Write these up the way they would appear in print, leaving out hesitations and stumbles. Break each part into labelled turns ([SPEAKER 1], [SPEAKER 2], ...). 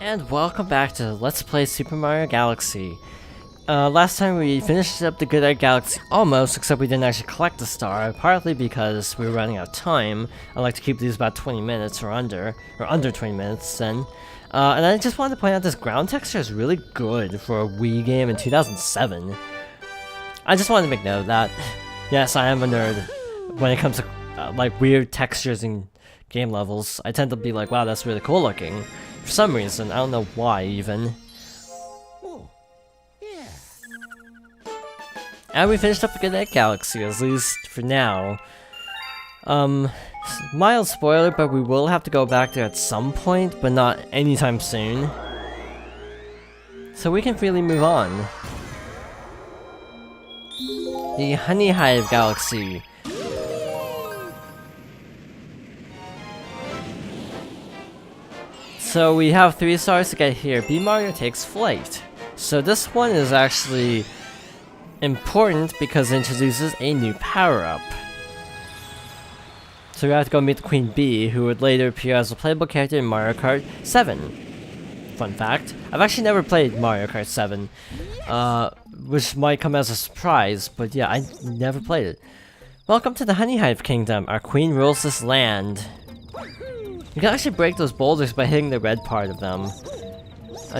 [SPEAKER 1] And welcome back to Let's Play Super Mario Galaxy. Last time we finished up the Good Egg Galaxy almost, except we didn't actually collect the star, partly because we were running out of time. I like to keep these about 20 minutes or under 20 minutes then. And I just wanted to point out this ground texture is really good for a Wii game in 2007. I just wanted to make note of that. Yes, I am a nerd when it comes to like weird textures in game levels. I tend to be like, wow, that's really cool looking. For some reason, I don't know why even.
[SPEAKER 2] Oh, yeah.
[SPEAKER 1] And we finished up the Good Egg Galaxy, at least for now. Mild spoiler, but we will have to go back there at some point, but not anytime soon. So we can freely move on. The Honey Hive Galaxy. So we have 3 stars to get here. B Mario takes flight. So this one is actually important because it introduces a new power-up. So we have to go meet the Queen Bee, who would later appear as a playable character in Mario Kart 7. Fun fact, I've actually never played Mario Kart 7, which might come as a surprise, but yeah, I never played it. Welcome to the Honey Hive Kingdom. Our queen rules this land. You can actually break those boulders by hitting the red part of them.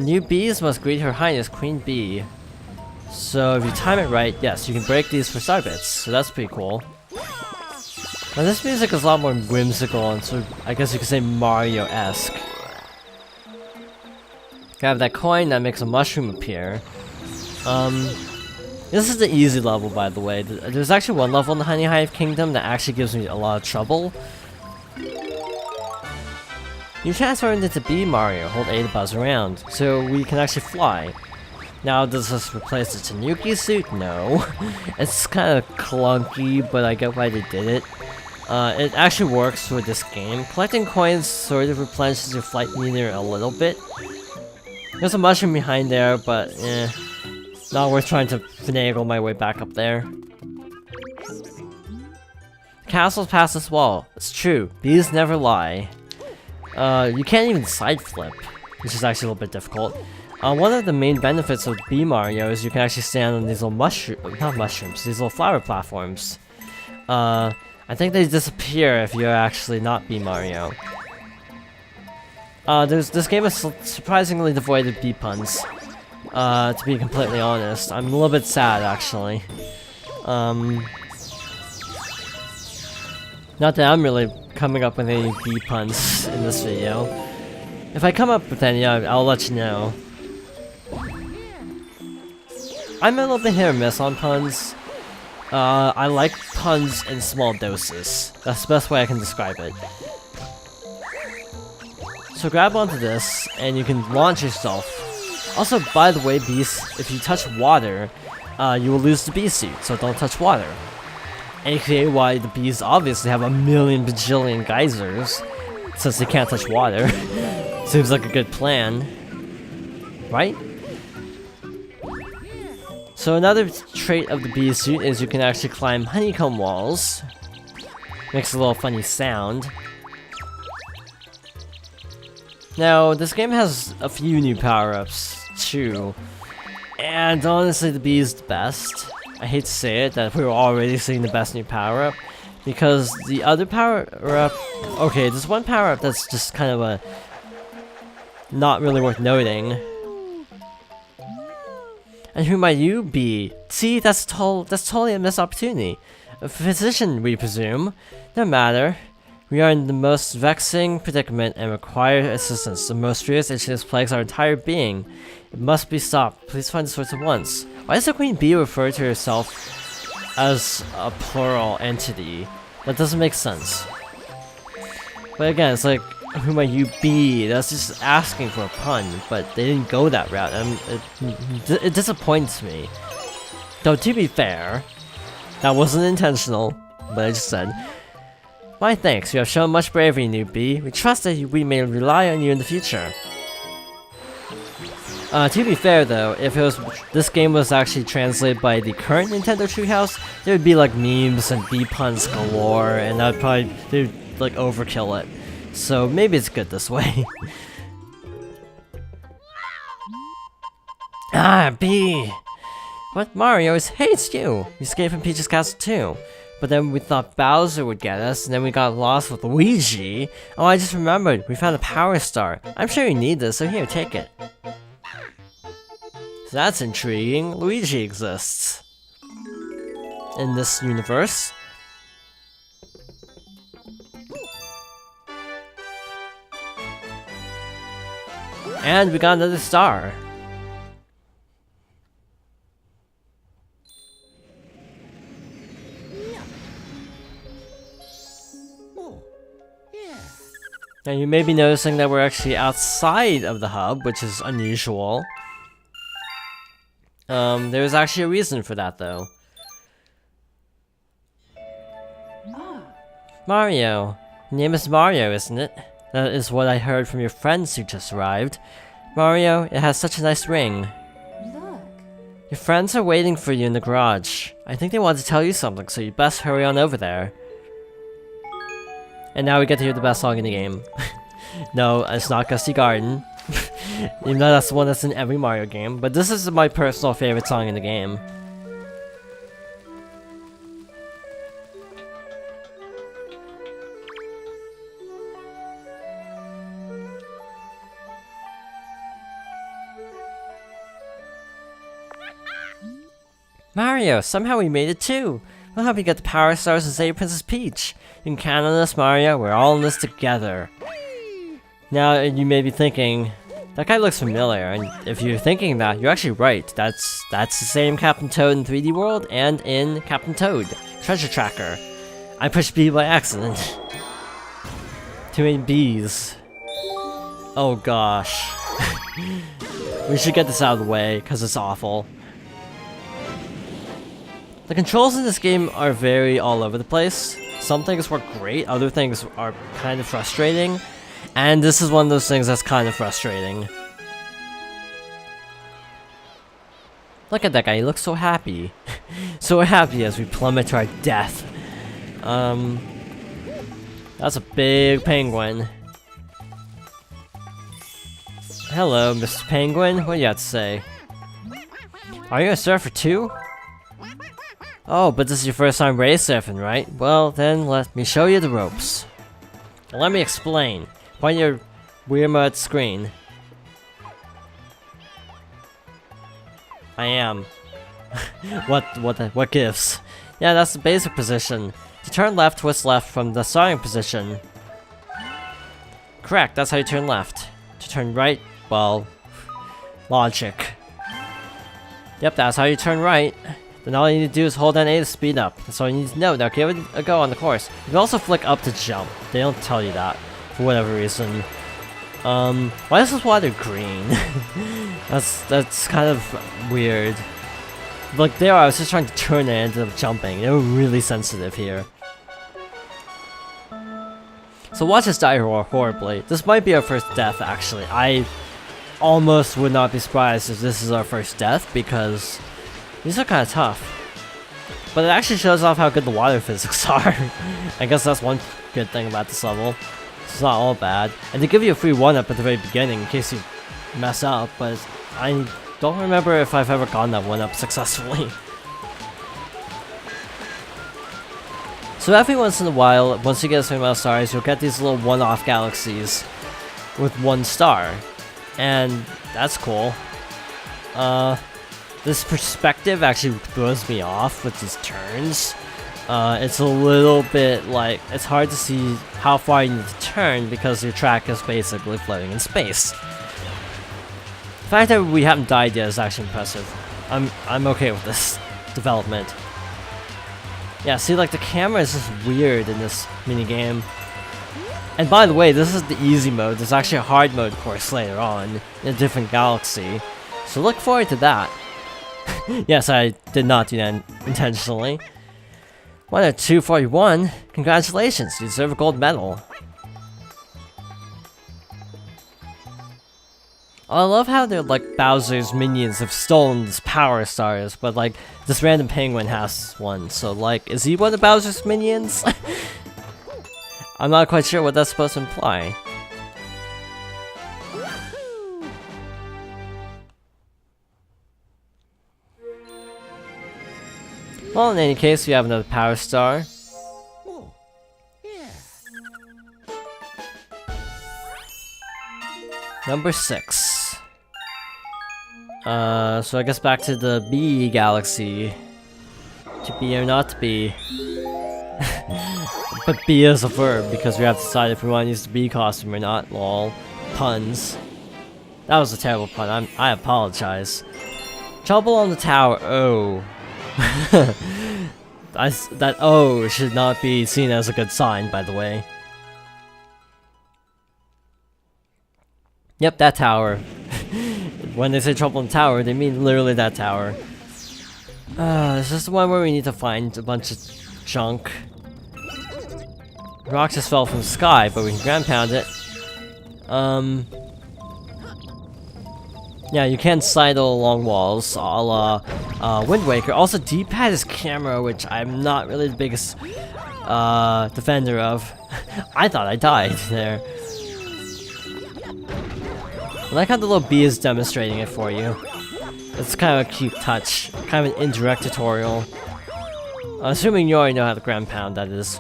[SPEAKER 1] New bees must greet Her Highness Queen Bee. So if you time it right, yes, you can break these for star bits, so that's pretty cool. Now this music is a lot more whimsical and so I guess you could say Mario-esque. Grab that coin that makes a mushroom appear. This is the easy level, by the way. There's actually one level in the Honey Hive Kingdom that actually gives me a lot of trouble. You transfer into B Mario, hold A to buzz around, so we can actually fly. Now, does this replace the Tanuki suit? No. It's kind of clunky, but I get why they did it. It actually works with this game. Collecting coins sort of replenishes your flight meter a little bit. There's a mushroom behind there, but not worth trying to finagle my way back up there. Castles past this wall. It's true, bees never lie. You can't even side flip, which is actually a little bit difficult. One of the main benefits of B Mario is you can actually stand on these little these little flower platforms. I think they disappear if you're actually not B Mario. This game is surprisingly devoid of bee puns. To be completely honest, I'm a little bit sad actually. Not that I'm really coming up with any bee puns in this video. If I come up with any, I'll let you know. I'm a little bit hit or miss on puns. I like puns in small doses. That's the best way I can describe it. So grab onto this, and you can launch yourself. Also, by the way, bees, if you touch water, you will lose the bee suit, so don't touch water. AKA why the bees obviously have a million bajillion geysers, since they can't touch water. Seems like a good plan. Right? So another trait of the bee suit is you can actually climb honeycomb walls. Makes a little funny sound. Now, this game has a few new power-ups, too. And honestly, the bee is the best. I hate to say it, that we're already seeing the best new power-up. Because the other power-up... Okay, there's one power-up that's just kind of a... not really worth noting. And who might you be? See, that's totally a missed opportunity. A physician, we presume. No matter. We are in the most vexing predicament and require assistance. The most furious itchiness plagues our entire being. It must be stopped. Please find the source at once. Why does the Queen Bee refer to herself as a plural entity? That doesn't make sense. But again, it's like, who might you be? That's just asking for a pun, but they didn't go that route, and it disappoints me. Though to be fair, that wasn't intentional, but I just said. My thanks, you have shown much bravery, newbie. We trust that we may rely on you in the future. To be fair though, if this game was actually translated by the current Nintendo Treehouse, there would be like memes and bee puns galore, and they'd like overkill it. So maybe it's good this way. Ah, B! What? Mario hates you! We escaped from Peach's castle too. But then we thought Bowser would get us, and then we got lost with Luigi. Oh, I just remembered. We found a power star. I'm sure you need this, so here, take it. So that's intriguing. Luigi exists in this universe. And we got another star.
[SPEAKER 2] Oh, yeah.
[SPEAKER 1] Now you may be noticing that we're actually outside of the hub, which is unusual. There's actually a reason for that though. Mario. Your name is Mario, isn't it? That is what I heard from your friends who just arrived. Mario, it has such a nice ring.
[SPEAKER 3] Look.
[SPEAKER 1] Your friends are waiting for you in the garage. I think they want to tell you something, so you best hurry on over there. And now we get to hear the best song in the game. No, it's not Gusty Garden. Even though that's the one that's in every Mario game. But this is my personal favorite song in the game. Mario, somehow we made it too! We'll help you get the Power Stars and save Princess Peach! You can count on us, Mario, we're all in this together! Now, you may be thinking, that guy looks familiar, and if you're thinking that, you're actually right. That's the same Captain Toad in 3D World and in Captain Toad, Treasure Tracker. I pushed B by accident. Too many B's. Oh gosh. We should get this out of the way, because it's awful. The controls in this game are very all over the place. Some things work great, other things are kind of frustrating. And this is one of those things that's kind of frustrating. Look at that guy, he looks so happy. So happy as we plummet to our death. That's a big penguin. Hello, Mr. Penguin, what do you have to say? Are you a surfer too? Oh, but this is your first time race surfing, right? Well, then let me show you the ropes. Let me explain. Point your Wiimote screen. I am. What gives? Yeah, that's the basic position. To turn left, twist left from the starting position. Correct, that's how you turn left. To turn right, well, logic. Yep, that's how you turn right. Then all you need to do is hold down A to speed up. That's all you need to know. Now give it a go on the course. You can also flick up to jump. They don't tell you that, for whatever reason. Why is this water green? that's kind of weird. Like there, I was just trying to turn it and ended up jumping. They were really sensitive here. So watch us die horribly. This might be our first death, actually. I almost would not be surprised if this is our first death, because these are kind of tough. But it actually shows off how good the water physics are. I guess that's one good thing about this level. It's not all bad. And they give you a free 1-up at the very beginning in case you mess up, but I don't remember if I've ever gotten that 1-up successfully. So every once in a while, once you get a certain amount of stars, you'll get these little one-off galaxies with 1 star. And that's cool. This perspective actually throws me off with these turns. It's a little bit like, it's hard to see how far you need to turn because your track is basically floating in space. The fact that we haven't died yet is actually impressive. I'm okay with this development. Yeah, see, like the camera is just weird in this minigame. And by the way, this is the easy mode. There's actually a hard mode course later on in a different galaxy. So look forward to that. Yes, I did not do that intentionally. 1 at 241. Congratulations, you deserve a gold medal. I love how they're like Bowser's minions have stolen these power stars, but like this random penguin has one. So like, is he one of Bowser's minions? I'm not quite sure what that's supposed to imply. Well, in any case, we have another power star.
[SPEAKER 2] Oh, yeah.
[SPEAKER 1] Number 6. So I guess back to the B galaxy. To be or not to be. But be is a verb because we have to decide if we want to use the bee costume or not. Lol. Puns. That was a terrible pun. I apologize. Trouble on the tower. Oh. That oh should not be seen as a good sign, by the way. Yep, that tower. When they say trouble in the tower, they mean literally that tower. It's just the one where we need to find a bunch of junk. Rock just fell from the sky, but we can ground pound it. Yeah, you can sidle along walls, a la Wind Waker. Also, D-pad is camera, which I'm not really the biggest defender of. I thought I died there. I like how the little bee is demonstrating it for you. It's kind of a cute touch, kind of an indirect tutorial. Assuming you already know how to ground pound, that is.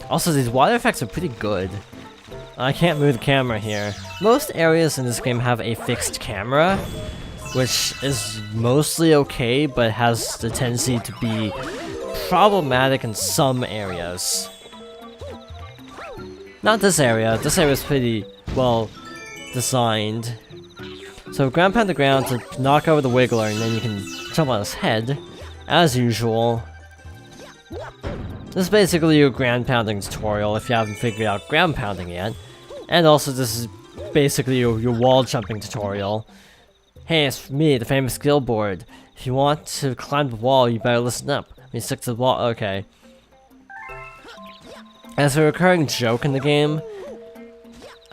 [SPEAKER 1] Also, these water effects are pretty good. I can't move the camera here. Most areas in this game have a fixed camera, which is mostly okay, but has the tendency to be problematic in some areas. Not this area. This area is pretty well designed. So ground pound the ground to knock over the Wiggler, and then you can jump on his head, as usual. This is basically your ground pounding tutorial if you haven't figured out ground pounding yet. And also this is basically your wall jumping tutorial. Hey, it's me, the famous Gilboard. If you want to climb the wall, you better listen up. When you stick to the wall, okay. As a recurring joke in the game,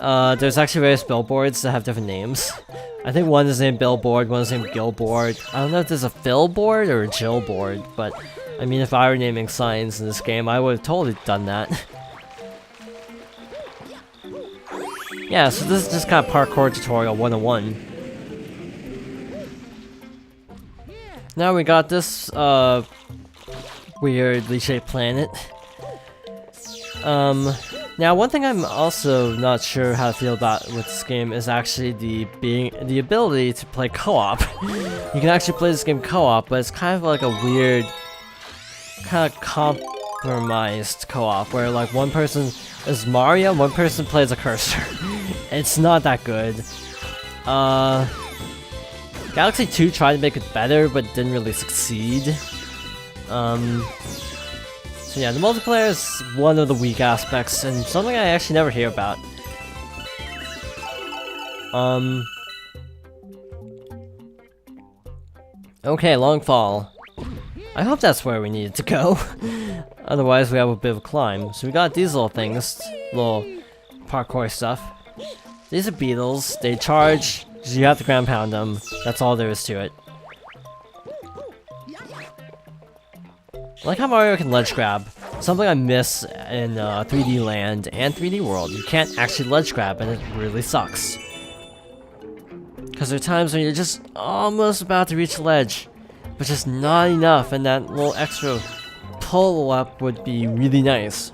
[SPEAKER 1] there's actually various billboards that have different names. I think one is named Billboard, one is named Gilboard. I don't know if there's a Philboard or a Jillboard, but I mean, if I were naming signs in this game, I would have totally done that. Yeah, so this is just kind of parkour tutorial 101. Now we got this, weirdly shaped planet. Now one thing I'm also not sure how to feel about with this game is actually the ability to play co-op. You can actually play this game co-op, but it's kind of like a weird, kind of compromised co-op where like one person is Mario, one person plays a cursor. It's not that good. Galaxy 2 tried to make it better, but didn't really succeed. So yeah, the multiplayer is one of the weak aspects, and something I actually never hear about. Okay, long fall. I hope that's where we needed to go. Otherwise, we have a bit of a climb. So we got these little things, little parkour stuff. These are beetles. They charge, so you have to ground pound them. That's all there is to it. I like how Mario can ledge grab. Something I miss in 3D Land and 3D World. You can't actually ledge grab, and it really sucks. Because there are times when you're just almost about to reach the ledge, but just not enough, and that little extra pull up would be really nice.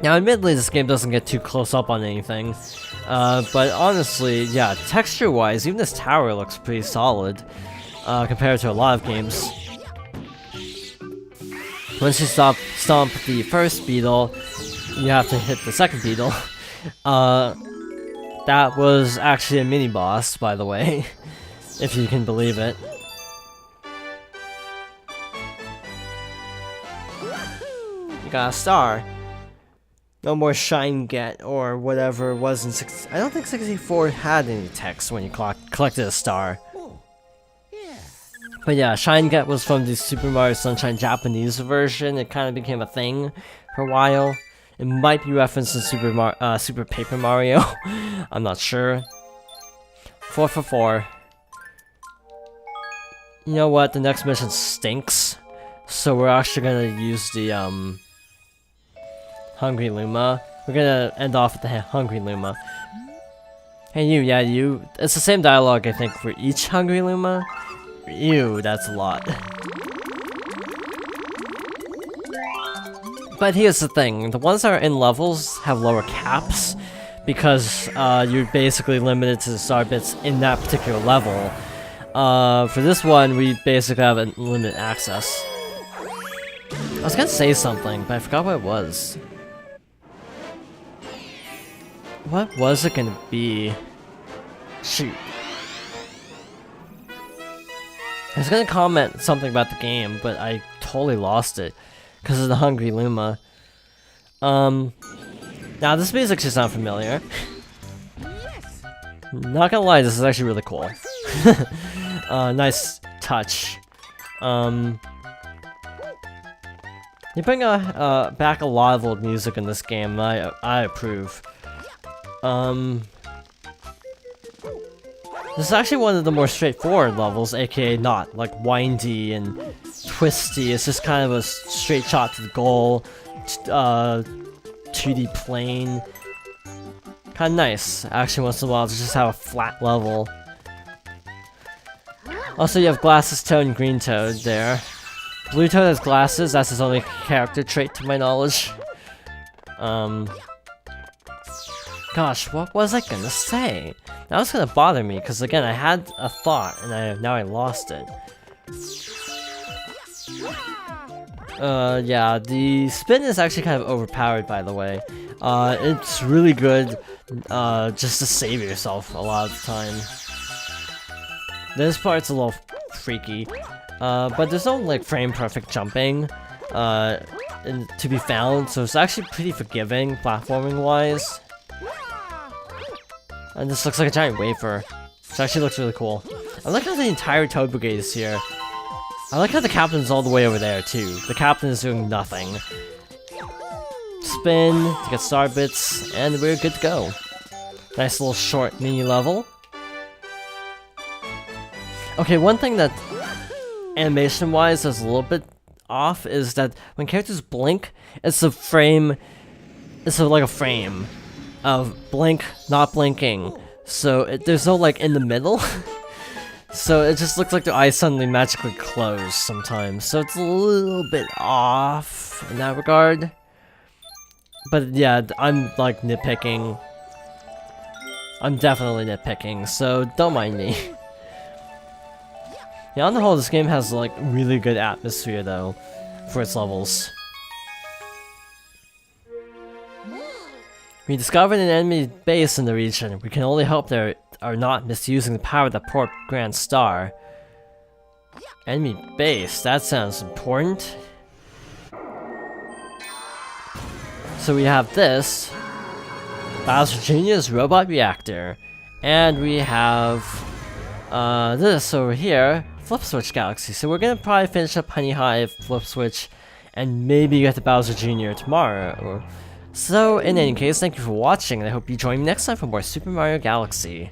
[SPEAKER 1] Now, admittedly, this game doesn't get too close up on anything, but honestly, yeah, texture-wise, even this tower looks pretty solid. Compared to a lot of games. Once you stomp the first beetle, you have to hit the second beetle. That was actually a mini-boss, by the way, if you can believe it. You got a star. No more Shine Get or whatever it was in I don't think 64 had any text when you collected a star. But yeah, Shine Get was from the Super Mario Sunshine Japanese version. It kind of became a thing for a while. It might be referenced in Super Paper Mario. I'm not sure. 4 for 4. You know what? The next mission stinks. So we're actually gonna use the Hungry Luma. We're gonna end off with the Hungry Luma. Hey you, yeah you. It's the same dialogue I think for each Hungry Luma. Ew, that's a lot. But here's the thing, the ones that are in levels have lower caps because you're basically limited to the star bits in that particular level. For this one, we basically have unlimited access. I was gonna say something, but I forgot what it was. What was it gonna be? Shoot. I was gonna comment something about the game, but I totally lost it because of the Hungry Luma. Now this music should sound familiar. Not gonna lie, this is actually really cool. Nice touch. You bring back a lot of old music in this game. I approve. This is actually one of the more straightforward levels, aka not like windy and twisty. It's just kind of a straight shot to the goal, 2D plane. Kind of nice, actually, once in a while to just have a flat level. Also, you have Glasses Toad and Green Toad there. Blue Toad has glasses, that's his only character trait to my knowledge. Gosh, what was I gonna say? That was gonna bother me, because again, I had a thought, and now I lost it. Yeah, the spin is actually kind of overpowered, by the way. It's really good, just to save yourself a lot of the time. This part's a little freaky, but there's no, like, frame-perfect jumping, to be found, so it's actually pretty forgiving, platforming-wise. And this looks like a giant wafer, which actually looks really cool. I like how the entire Toad Brigade is here. I like how the captain's all the way over there, too. The captain is doing nothing. Spin to get star bits, and we're good to go. Nice little short mini level. Okay, one thing that animation-wise is a little bit off is that when characters blink, it's a frame. It's like a frame of blink, not blinking. So there's no like in the middle. So it just looks like their eyes suddenly magically close sometimes. So it's a little bit off in that regard. But yeah, I'm like nitpicking. I'm definitely nitpicking, so don't mind me. Yeah, on the whole, this game has like really good atmosphere though, for its levels. We discovered an enemy base in the region. We can only hope they are not misusing the power of the poor Grand Star. Enemy base, that sounds important. So we have this, Bowser Jr.'s robot reactor, and we have this over here, Flip Switch Galaxy. So we're gonna probably finish up Honey Hive, Flip Switch, and maybe get to Bowser Jr. tomorrow. So in any case, thank you for watching, and I hope you join me next time for more Super Mario Galaxy.